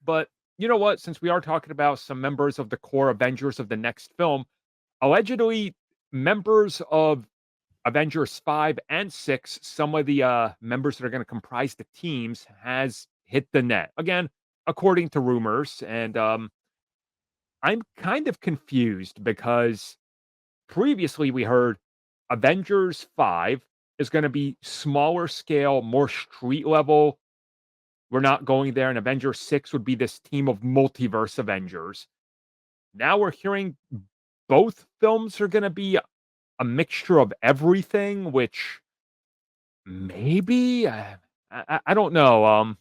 But you know what? Since we are talking about some members of the core Avengers of the next film, allegedly members of Avengers 5 and 6, some of the members that are going to comprise the teams has hit the net. Again, according to rumors. And I'm kind of confused because previously we heard Avengers 5 is going to be smaller scale, more street level. We're not going there. And Avengers 6 would be this team of multiverse Avengers. Now we're hearing both films are going to be a mixture of everything, which maybe I don't know.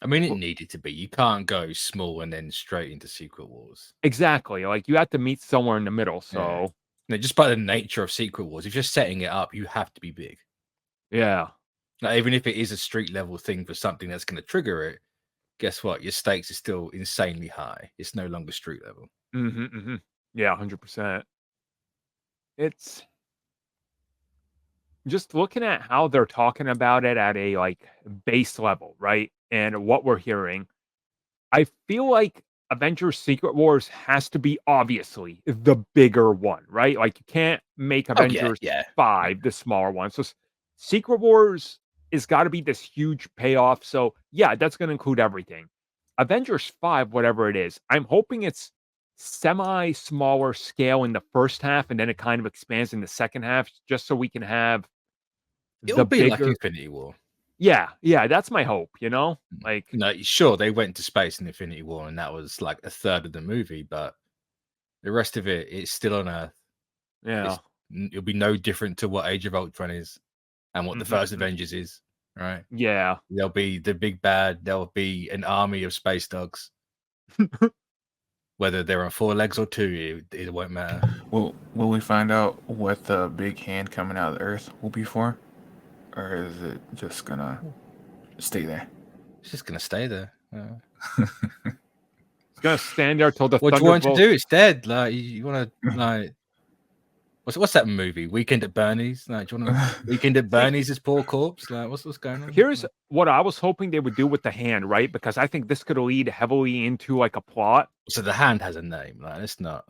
I mean, it needed to be. You can't go small and then straight into Secret Wars. Exactly. Like you have to meet somewhere in the middle. So just by the nature of Secret Wars, if you're setting it up, you have to be big. Yeah. Like, even if it is a street level thing for something that's going to trigger it, guess what? Your stakes are still insanely high. It's no longer street level. Yeah, 100%. It's just looking at how they're talking about it at a like base level, right? And what we're hearing, I feel like Avengers Secret Wars has to be obviously the bigger one, right? Like you can't make Avengers 5 the smaller one. So Secret Wars is got to be this huge payoff. So yeah, that's going to include everything. Avengers 5, whatever it is, I'm hoping it's semi smaller scale in the first half and then it kind of expands in the second half just so we can have It'll the be like bigger Infinity War. Yeah, that's my hope, you know? Like No, sure, they went to space in Infinity War and that was like a third of the movie, but the rest of it is still on Earth. Yeah. It'll be no different to what Age of Ultron is and what the first Avengers is, right? Yeah. There'll be the big bad, there'll be an army of space dogs. Whether they're on 4 legs or 2, it won't matter. Will we find out what the big hand coming out of the Earth will be for? Or is it just gonna stay there? It's just gonna stay there. It's gonna stand there till the what do you want to do? It's dead. Like you want to like what's that movie? Weekend at Bernie's. Like, do you want to Weekend at Bernie's? Is poor corpse. Like what's going on? Here's what I was hoping they would do with the hand, right? Because I think this could lead heavily into like a plot. So the hand has a name. Like it's not.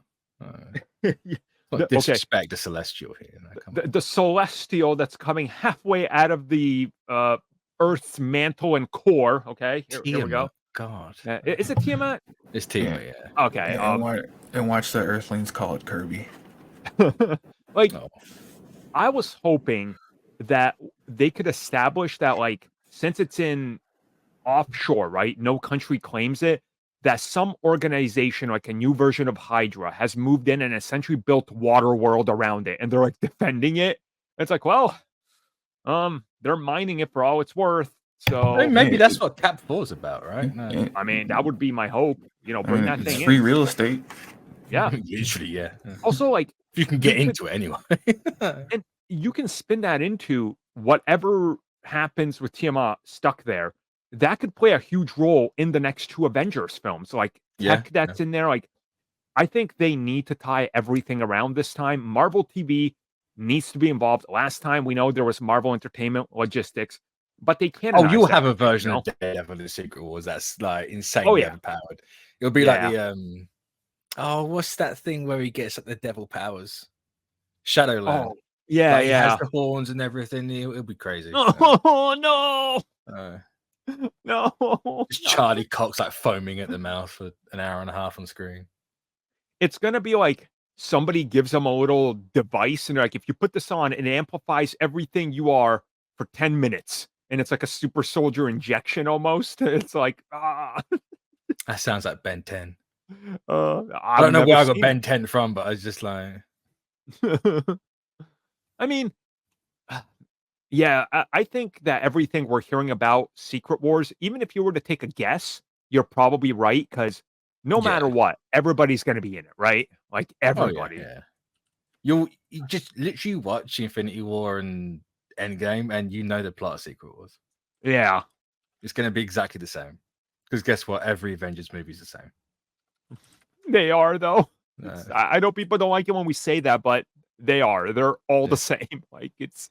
Disrespect the Celestial here. The Celestial that's coming halfway out of the Earth's mantle and core. Okay, here we go. God, is it Tiamat? It's Tiamat. Yeah. Okay. And watch the Earthlings call it Kirby. I was hoping that they could establish that, like, since it's in offshore, right? No country claims it. That some organization, like a new version of Hydra, has moved in and essentially built Waterworld around it, and they're like defending it. It's like, well, they're mining it for all it's worth. So maybe that's what Cap 4's about, right? No. I mean, that would be my hope. You know, bring that thing in. Free real estate. Yeah, usually, yeah. Also, like you can get into it anyway, and you can spin that into whatever happens with Tiamat stuck there. That could play a huge role in the next 2 Avengers films. Like tech that's in there. Like I think they need to tie everything around this time. Marvel TV needs to be involved. Last time we know there was Marvel Entertainment Logistics, but they can't. Oh, you'll have a version of Daredevil in the Secret Wars that's like insanely overpowered. It'll be like the what's that thing where he gets like the devil powers? Shadowland. Oh, yeah, like, he has the horns and everything. It'll be crazy. Oh no. No, it's Charlie Cox like foaming at the mouth for an hour and a half on screen. It's gonna be like somebody gives them a little device, and they're like, if you put this on, it amplifies everything you are for 10 minutes, and it's like a super soldier injection almost. It's like that sounds like Ben 10. I don't know where I got Ben 10 from, but I was just like, I mean. Yeah, I think that everything we're hearing about Secret Wars, even if you were to take a guess, you're probably right, because no matter what, everybody's going to be in it, right? Like everybody. You just literally watch Infinity War and Endgame, and you know the plot of Secret Wars. Yeah. It's going to be exactly the same. Because guess what? Every Avengers movie is the same. They are, though. I know people don't like it when we say that, but they are. They're all the same. Like it's.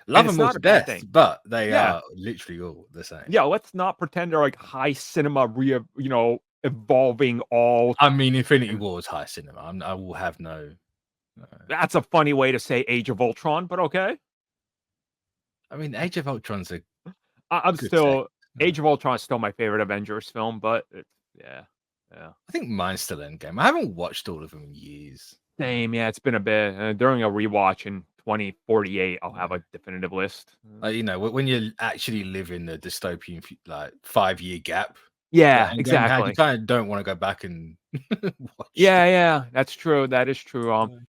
Love it's them all not to a bad death, thing. but they Yeah. are literally all the same. Yeah, let's not pretend they're like high cinema evolving all. I mean, Infinity War is high cinema. I will have no. That's a funny way to say Age of Ultron, but okay. I mean, Age of Ultron's a. I'm good still take. Age of Ultron is still my favorite Avengers film, but it's yeah. I think mine's still Endgame. I haven't watched all of them in years. Same, yeah. It's been a bit. During a rewatch in 2048, I'll have a definitive list. Like, when you actually live in the dystopian 5-year gap. Yeah, like, exactly. You kind of don't want to go back and watch. Yeah, that's true. That is true.